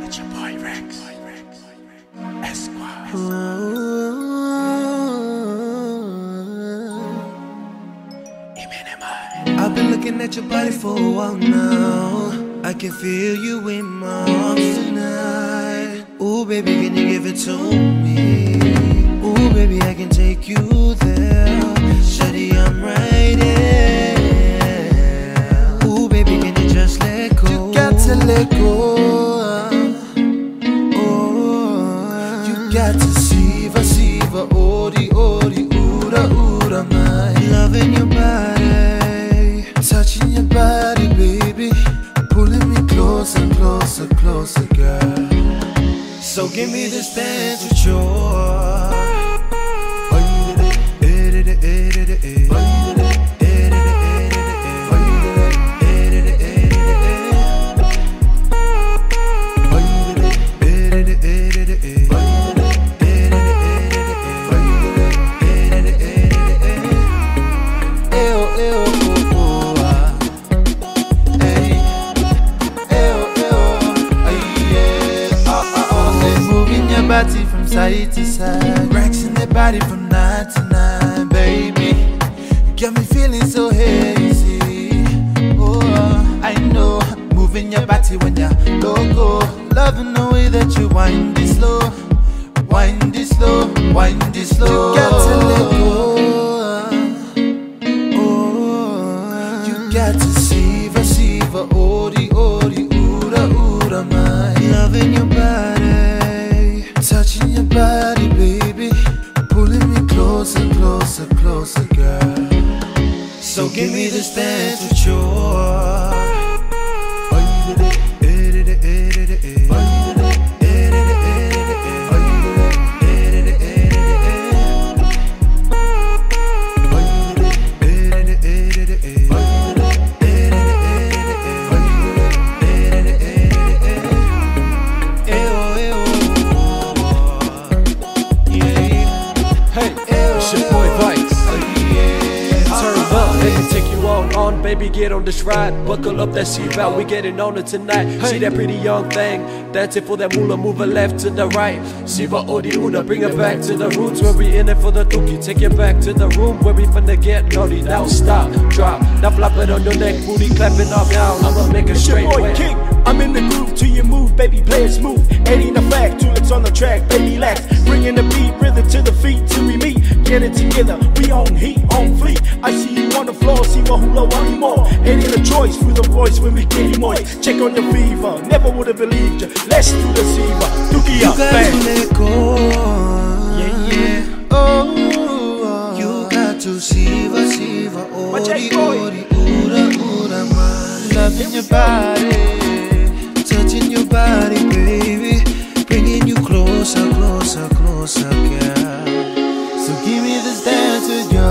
It's your boy Rex. SSquad. I've been looking at your body for a while now. I can feel you in my arms tonight. Ooh, baby, can you give it to me? Ooh, baby, I can take you there. Shawty, I'm right here. Ooh, baby, can you just let go? You got to let go. Oh, you got to see, odi, ura, my loving your body, touching your body, baby, pulling me closer, closer, girl. So give me this dance with your. Body from side to side, racks in the body from night to night, baby. You got me feeling so hazy. Oh, I know, moving your body when you're loco. Loving the way that you wind it slow, wind it slow, wind it slow. You got to let go. Oh, you got to see, odi, ura, my loving your body, touching your body, baby, pulling me closer, girl. So give me this dance with your. Baby, get on this ride, buckle up that seatbelt, we getting on it tonight. See that pretty young thing, dancing for that moolah, move her left to the right. Siva odi una, bring her back to the roots, where we in it for the dookie. Take it back to the room, where we finna get naughty. Now stop, drop, now flop it on your neck, booty clapping off now, I'ma make a straight boy way. King, I'm in the groove till you move, baby, play it smooth. Ain't the fact, two legs on the track, baby, lax. Bringing the beat, rhythm to the feet till we meet. Get it together, we on heat, on fleet. I see you on the floor, see my hula, want me more. Ain't in a choice, through the voice when we get you moist. Check on your fever, never would've believed you. Let's do the Siva, dookie up, bang. You got to let go. Yeah. Oh, you got to see, odi, ura, my loving your body, touching your body, baby, bringing you closer, girl. So give me this dance with your.